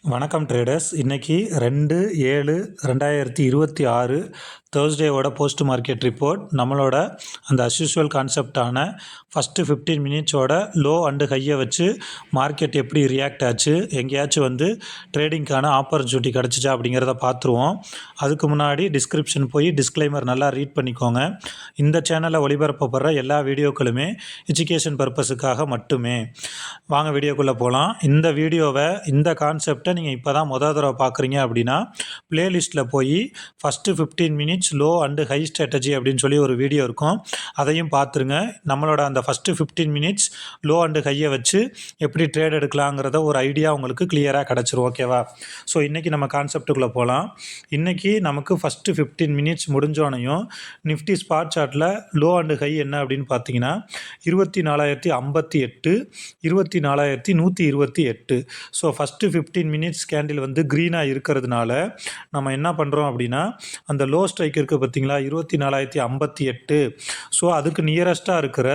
வணக்கம் ட்ரேடர்ஸ். இன்னைக்கு 2/7/2026 தேர்ஸ்டேவோட post market report. நம்மளோட அந்த அஸ்யூஷுவல் கான்செப்டான ஃபஸ்ட்டு 15 மினிட்ஸோட லோ அண்டு ஹையை வச்சு மார்க்கெட் எப்படி ரியாக்ட் ஆச்சு, எங்கேயாச்சும் ட்ரேடிங்க்கான ஆப்பர்ச்சுனிட்டி கிடச்சிச்சா அப்படிங்கிறத பார்த்துருவோம். அதுக்கு முன்னாடி டிஸ்கிரிப்ஷன் போய் டிஸ்க்ளைமர் நல்லா ரீட் பண்ணிக்கோங்க. இந்த சேனலில் ஒளிபரப்பப்படுற எல்லா வீடியோக்களுமே எஜுகேஷன் பர்பஸுக்காக மட்டுமே. வாங்க வீடியோக்குள்ளே போகலாம். இந்த வீடியோவை, இந்த கான்செப்டை நீங்கள் இப்போ தான் தடவை பார்க்குறீங்க அப்படின்னா பிளேலிஸ்ட்டில் போய் first 15 minutes low and high strategy அப்படின்னு சொல்லி ஒரு வீடியோ இருக்கும், அதையும் பார்த்துருங்க. நம்மளோட அந்த ஃபஸ்ட்டு 15 மினிட்ஸ் லோ அண்டு ஹையை வச்சு எப்படி ட்ரேட் எடுக்கலாங்கிறத ஒரு ஐடியா உங்களுக்கு கிளியராக கிடச்சிரும். ஓகேவா? ஸோ இன்றைக்கி நம்ம கான்செப்டுக்குள்ளே போகலாம். இன்றைக்கி நமக்கு ஃபஸ்ட்டு 15 மினிட்ஸ் முடிஞ்சோனையும் நிஃப்டி ஸ்பாட் சார்ட்டில் லோ அண்டு ஹை என்ன அப்படின்னு பார்த்தீங்கன்னா 24,058, 24,128. ஸோ ஃபஸ்ட்டு 15 மினிட்ஸ் கேண்டில் க்ரீனாக இருக்கிறதுனால நம்ம என்ன பண்ணுறோம் அப்படின்னா, அந்த லோ ஸ்ட்ரைக் இருக்குது பார்த்தீங்களா, 24,058. ஸோ அதுக்கு நியரஸ்ட்டாக இருக்கிற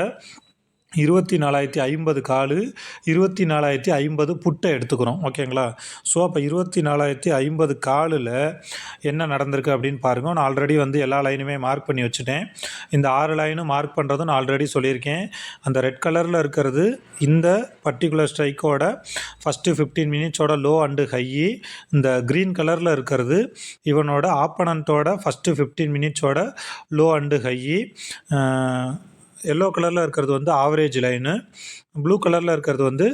24,050 கால், 24,050 புட்டை எடுத்துக்கிறோம். ஓகேங்களா? ஸோ அப்போ 24,050 காலில் என்ன நடந்திருக்கு அப்படின்னு பாருங்கள். நான் ஆல்ரெடி எல்லா லைனுமே மார்க் பண்ணி வச்சுட்டேன். இந்த 6 லைனும் மார்க் பண்ணுறதும் நான் ஆல்ரெடி சொல்லியிருக்கேன். அந்த ரெட் கலரில் இருக்கிறது இந்த பர்டிகுலர் ஸ்ட்ரைக்கோட ஃபஸ்ட்டு 15 மினிட்ஸோட லோ அண்டு ஹை. இந்த க்ரீன் கலரில் இருக்கிறது இவனோட ஆப்பனண்ட்டோட ஃபஸ்ட்டு 15 மினிட்ஸோட லோ அண்டு ஹை. எல்லோ கலரில் இருக்கிறது ஆவரேஜ் லைனு, ப்ளூ கலரில் இருக்கிறது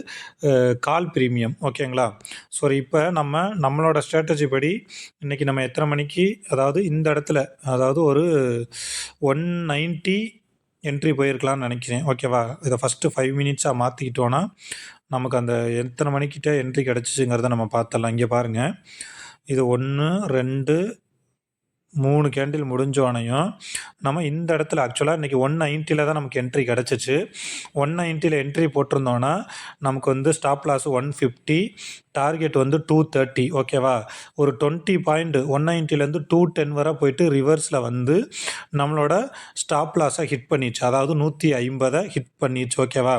கால் ப்ரீமியம். ஓகேங்களா? ஸோ இப்போ நம்மளோட ஸ்ட்ராட்டஜி படி இன்றைக்கி நம்ம எத்தனை மணிக்கு, அதாவது இந்த இடத்துல, அதாவது ஒரு 190 என்ட்ரி போயிருக்கலாம்னு நினைக்கிறேன். ஓகேவா? இதை ஃபஸ்ட்டு 5 மினிட்ஸாக மாற்றிக்கிட்டோன்னா நமக்கு அந்த எத்தனை மணிக்கிட்ட என்ட்ரி கிடச்சிச்சுங்கிறத நம்ம பார்த்துடலாம். இங்கே பாருங்கள், இது 1, 2, 3 கேண்டில் முடிஞ்சோனையும் நம்ம இந்த இடத்துல ஆக்சுவலாக இன்றைக்கி 190 தான் நமக்கு என்ட்ரி கிடச்சிச்சு. 190 என்ட்ரி போட்டிருந்தோன்னா நமக்கு ஸ்டாப் லாஸ் 150, டார்கெட் 230. ஓகேவா? ஒரு 20 பாயிண்ட் 190லேருந்து 210 வரை போயிட்டு ரிவர்ஸில் நம்மளோட ஸ்டாப் லாஸை ஹிட் பண்ணிச்சு, அதாவது 150 ஹிட் பண்ணிச்சு. ஓகேவா?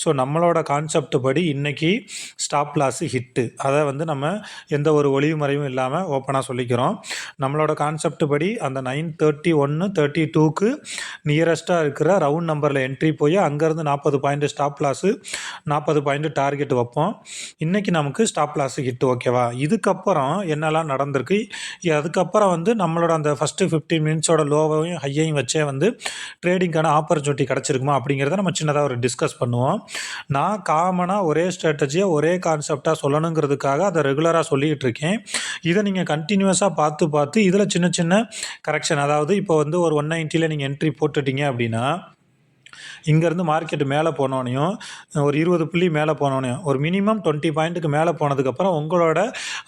ஸோ நம்மளோட கான்செப்ட் படி இன்றைக்கி ஸ்டாப் லாஸு ஹிட்டு. அதை நம்ம எந்த ஒரு ஒளிவு மறைவும் இல்லாமல் ஓப்பனாக சொல்லிக்கிறோம். நம்மளோட கான்செப்ட் படி அந்த 931 32க்கு நியரஸ்ட்டாக இருக்கிற ரவுண்ட் நம்பரில் என்ட்ரி போய் அங்கேருந்து 40 point stop loss, 40 point target வைப்போம். இன்றைக்கி நமக்கு ஸ்டாப் லாஸ் ஹிட். ஓகேவா? இதுக்கப்புறம் என்னெல்லாம் நடந்திருக்கு, அதுக்கப்புறம் நம்மளோட அந்த ஃபஸ்ட்டு 15 மினிட்ஸோட லோவையும் ஹையையும் வச்சே ட்ரேடிங்கான ஆப்பர்ச்சுனிட்டி கிடச்சிருக்குமா அப்படிங்கிறத நம்ம சின்னதாக ஒரு டிஸ்கஸ் பண்ணுவோம். நான் காமனாக ஒரே ஸ்ட்ராட்டஜியை ஒரே கான்செப்டாக சொல்லணுங்கிறதுக்காக அதை ரெகுலராக சொல்லிகிட்டு இருக்கேன். இதை நீங்கள் கண்டினியூஸாக பார்த்து இதில் சின்ன சின்ன கரெக்ஷன், அதாவது இப்போ ஒரு 190 நீங்கள் என்ட்ரி போட்டுட்டீங்க அப்படின்னா இங்கேருந்து மார்க்கெட்டு மேலே போனோனையும் ஒரு 20 புள்ளி மேலே போனோனையும் ஒரு மினிமம் 20 பாயிண்ட்டுக்கு மேலே போனதுக்கப்புறம் உங்களோட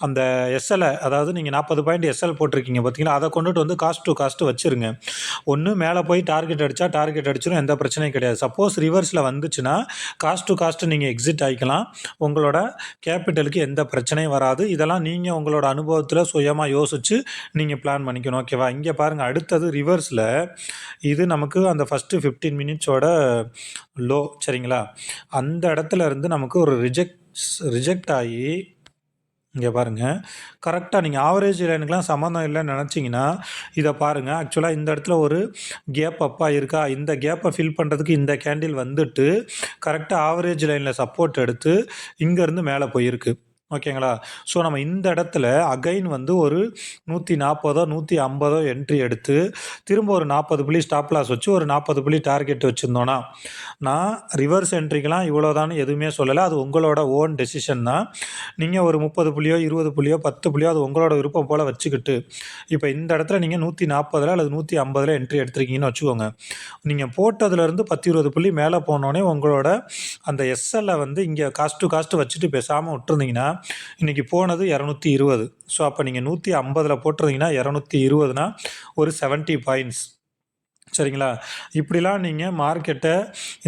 அந்த எஸ்எல்ஐ, அதாவது நீங்கள் 40 பாயிண்ட் எஸ்எல் போட்டிருக்கீங்க பார்த்தீங்களா, அதை கொண்டுட்டு காஸ்ட் டு காஸ்ட்டு வச்சுருங்க. ஒன்று மேலே போய் டார்கெட் அடிச்சிடும், எந்த பிரச்சனையும் கிடையாது. சப்போஸ் ரிவர்ஸில் வந்துச்சுன்னா காஸ்ட் டு காஸ்ட்டு நீங்கள் எக்ஸிட் ஆகிக்கலாம். உங்களோட கேபிட்டலுக்கு எந்த பிரச்சனையும் வராது. இதெல்லாம் நீங்கள் உங்களோட அனுபவத்தில் சுயமாக யோசித்து நீங்கள் பிளான் பண்ணிக்கணும். ஓகேவா? இங்கே பாருங்கள், அடுத்தது ரிவர்ஸில் இது நமக்கு அந்த ஃபஸ்ட்டு 15 மினிட்ஸோட லோ. சரிங்களா? அந்த இடத்துல இருந்து நமக்கு ஒரு ரிஜெக்ட் ஆகி இங்கே பாருங்கள், கரெக்டாக நீங்கள் ஆவரேஜ் லைனுக்கெலாம் சம்மந்தம் இல்லைன்னு நினச்சிங்கன்னா இதை பாருங்கள். ஆக்சுவலாக இந்த இடத்துல ஒரு கேப் அப்பாக இருக்கா, இந்த கேப்பை ஃபில் பண்ணுறதுக்கு இந்த கேண்டில் கரெக்டாக ஆவரேஜ் லைனில் சப்போர்ட் எடுத்து இங்கேருந்து மேலே போயிருக்கு. ஓகேங்களா? ஸோ நம்ம இந்த இடத்துல அகைன் ஒரு 140 150 என்ட்ரி எடுத்து திரும்ப ஒரு 40 புள்ளி ஸ்டாப் லாஸ் வச்சு ஒரு 40 புள்ளி டார்கெட் வச்சுருந்தோன்னா, நான் ரிவர்ஸ் என்ட்ரிக்கெலாம் இவ்வளோதான்னு எதுவுமே சொல்லலை. அது உங்களோட ஓன் டெசிஷன் தான். நீங்கள் ஒரு 30 புள்ளியோ 20 புள்ளியோ 10 புள்ளியோ அது உங்களோட விருப்பம் போல் வச்சுக்கிட்டு இப்போ இந்த இடத்துல நீங்கள் 140 அல்லது 150 என்ட்ரி எடுத்துருக்கீங்கன்னு வச்சுக்கோங்க. நீங்கள் போட்டதுலேருந்து 10-20 புள்ளி மேலே போனோடனே உங்களோட அந்த எஸ்எல்லை இங்கே காஸ்ட் டு காஸ்ட்டு வச்சுட்டு பேசாமல் விட்டுருந்தீங்கன்னா இன்றைக்கி போனது 220. ஸோ அப்போ நீங்கள் 150 போட்டிருந்தீங்கன்னா 220னா ஒரு 70 பாயிண்ட்ஸ். சரிங்களா? இப்படிலாம் நீங்கள் மார்க்கெட்டை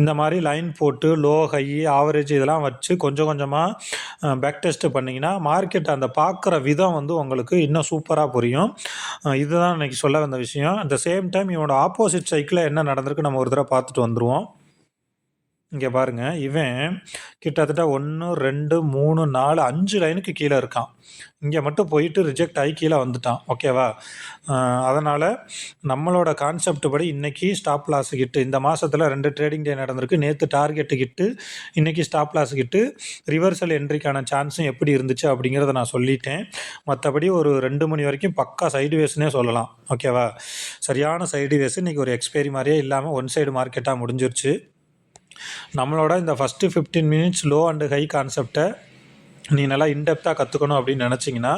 இந்த மாதிரி லைன் போட்டு லோ ஹை ஆவரேஜ் இதெல்லாம் வச்சு கொஞ்சம் கொஞ்சமாக பேக் டெஸ்ட்டு பண்ணிங்கன்னா மார்க்கெட் அந்த பார்க்குற விதம் உங்களுக்கு இன்னும் சூப்பராக புரியும். இதுதான் இன்றைக்கி சொல்ல வந்த விஷயம். அட் த சேம் டைம் இவனோட ஆப்போசிட் சைக்கிளில் என்ன நடந்திருக்கு நம்ம ஒரு தடவை பார்த்துட்டு வந்துடுவோம். இங்கே பாருங்கள், இவன் கிட்டத்தட்ட 1, 2, 3, 4, 5 லைனுக்கு கீழே இருக்கான். இங்கே மட்டும் போயிட்டு ரிஜெக்ட் ஆகி கீழே வந்துட்டான். ஓகேவா? அதனால் நம்மளோட கான்செப்ட் படி இன்றைக்கி ஸ்டாப் லாஸ் கிட்டு இந்த மாதத்தில் 2 ட்ரேடிங் டே நடந்திருக்கு. நேற்று டார்கெட்டு கிட்டு, இன்றைக்கி ஸ்டாப் லாஸ் கிட்டு, ரிவர்சல் என்ட்ரிக்கான சான்ஸும் எப்படி இருந்துச்சு அப்படிங்கிறத நான் சொல்லிட்டேன். மற்றபடி ஒரு 2 மணி வரைக்கும் பக்கா சைடுவேஸ்னே சொல்லலாம். ஓகேவா? சரியான சைடுவேஸ். இன்றைக்கி ஒரு எக்ஸ்பைரி மாதிரியே இல்லாமல் ஒன் சைடு மார்க்கெட்டாக முடிஞ்சிருச்சு. நம்மளோட இந்த first 15 minutes low and high கான்செப்டை நீ நல்லா இன்டெப்த்தாக கற்றுக்கணும் அப்படின்னு நினச்சிங்கன்னா,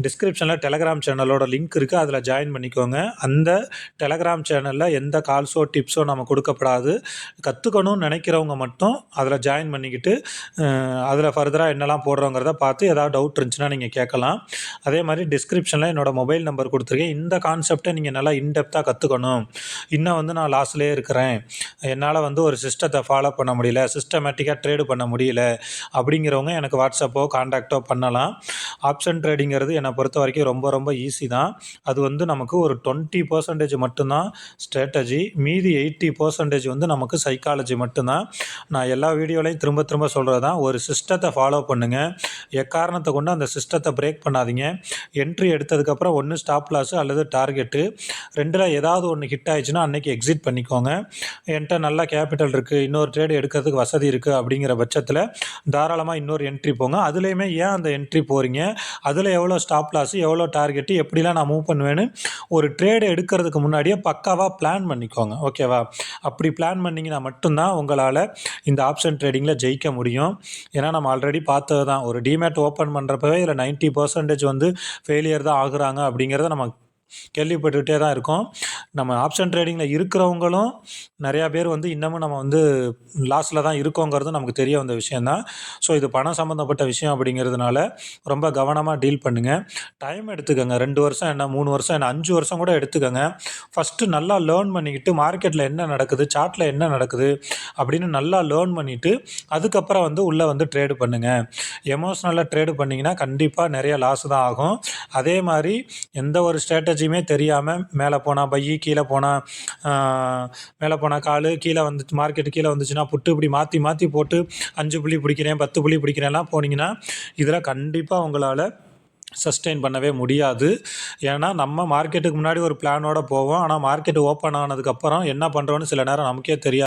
டிஸ்கிரிப்ஷனில் டெலகிராம் சேனலோட லிங்க் இருக்குது. அதில் ஜாயின் பண்ணிக்கோங்க. அந்த டெலகிராம் சேனலில் எந்த கால்ஸோ டிப்ஸோ நம்ம கொடுக்கப்படாது. கற்றுக்கணும்னு நினைக்கிறவங்க மட்டும் அதில் ஜாயின் பண்ணிக்கிட்டு அதில் ஃபர்தராக என்னெல்லாம் போடுறோங்கிறத பார்த்து ஏதாவது டவுட் இருந்துச்சுன்னா நீங்கள் கேட்கலாம். அதே மாதிரி டிஸ்கிரிப்ஷனில் என்னோடய மொபைல் நம்பர் கொடுத்துருக்கேன். இந்த கான்செப்டை நீங்கள் நல்லா இன்டெப்த்தாக கற்றுக்கணும். இன்னும் வந்து நான் லாஸ்லேயே இருக்கிறேன், என்னால் வந்து ஒரு சிஸ்டத்தை ஃபாலோ பண்ண முடியல, சிஸ்டமேட்டிக்காக ட்ரேடு பண்ண முடியல அப்படிங்கிறவங்க எனக்கு வாட்ஸ்அப்போ காண்டாக்டோ பண்ணலாம். ஆப்ஷன் ட்ரேடிங்கிறது என்னை பொறுத்த வரைக்கும் ரொம்ப ரொம்ப ஈஸி தான். அது வந்து நமக்கு ஒரு 20% மட்டும்தான் ஸ்ட்ராட்டஜி, மீதி 80% வந்து நமக்கு சைக்காலஜி மட்டும்தான். நான் எல்லா வீடியோலையும் திரும்ப திரும்ப சொல்கிறது தான், ஒரு சிஸ்டத்தை ஃபாலோ பண்ணுங்கள். எக்காரணத்தை கொண்டு அந்த சிஸ்டத்தை பிரேக் பண்ணாதீங்க. என்ட்ரி எடுத்ததுக்கப்புறம் ஒன்று ஸ்டாப் லாஸு அல்லது டார்கெட்டு, ரெண்டில் ஏதாவது ஒன்று ஹிட் ஆயிடுச்சுன்னா அன்றைக்கி எக்ஸிட் பண்ணிக்கோங்க. என்கிட்ட நல்ல கேபிட்டல் இருக்குது, இன்னொரு ட்ரேடு எடுக்கிறதுக்கு வசதி இருக்குது அப்படிங்கிற பட்சத்தில் தாராளமாக இன்னொரு என்ட்ரி போங்க. அதுலேயுமே ஏன் அந்த என்ட்ரி போகிறீங்க, அதில் எவ்வளோ ஸ்டாப் லாஸு, எவ்வளோ டார்கெட்டு, எப்படிலாம் நான் மூவ் பண்ணுவேன்னு ஒரு ட்ரேடு எடுக்கிறதுக்கு முன்னாடியே பக்காவாக பிளான் பண்ணிக்கோங்க. ஓகேவா? அப்படி பிளான் பண்ணிங்கன்னா மட்டும்தான் உங்களால் இந்த ஆப்ஷன் ட்ரேடிங்கில் ஜெயிக்க முடியும். ஏன்னா நம்ம ஆல்ரெடி பார்த்தது தான், ஒரு டிமேட் ஓப்பன் பண்ணுறப்பவே இதில் 90% வந்து ஃபெயிலியர் தான் ஆகுறாங்க அப்படிங்கிறத நம்ம கேள்விப்பட்டுக்கிட்டே தான் இருக்கோம். நம்ம ஆப்ஷன் ட்ரேடிங்கில் இருக்கிறவங்களும் நிறையா பேர் வந்து இன்னமும் நம்ம வந்து லாஸில் தான் இருக்கோங்கிறது நமக்கு தெரிய வந்த விஷயந்தான். ஸோ இது பணம் சம்மந்தப்பட்ட விஷயம் அப்படிங்கிறதுனால ரொம்ப கவனமாக டீல் பண்ணுங்கள். டைம் எடுத்துக்கோங்க. 2 வருஷம் என்ன, 3 வருஷம் என்ன, 5 வருஷம் கூட எடுத்துக்கோங்க. ஃபஸ்ட்டு நல்லா லேர்ன் பண்ணிக்கிட்டு மார்க்கெட்டில் என்ன நடக்குது, சார்ட்டில் என்ன நடக்குது அப்படின்னு நல்லா லேர்ன் பண்ணிவிட்டு அதுக்கப்புறம் வந்து உள்ளே வந்து ட்ரேடு பண்ணுங்கள். எமோஷ்னலாக ட்ரேடு பண்ணிங்கன்னா கண்டிப்பாக நிறைய லாஸ் தான் ஆகும். அதே மாதிரி எந்த ஒரு ஸ்ட்ராட்டஜியுமே தெரியாமல் மேலே போனால் பை, கீழே போனால் மேலே போனால் கால், கீழே வந்துச்சு மார்க்கெட்டு கீழே வந்துச்சுன்னா புட்டு, இப்படி மாற்றி மாற்றி போட்டு 5 புள்ளி பிடிக்கிறேன் 10 புள்ளி பிடிக்கிறேன்லாம் போனீங்கன்னா இதில் கண்டிப்பாக உங்களால் சஸ்டெயின் பண்ணவே முடியாது. ஏன்னா நம்ம மார்க்கெட்டுக்கு முன்னாடி ஒரு பிளானோட போவோம். ஆனால் மார்க்கெட் ஓப்பன் ஆனதுக்கப்புறம் என்ன பண்ணுறோன்னு சில நேரம் நமக்கே தெரியாது.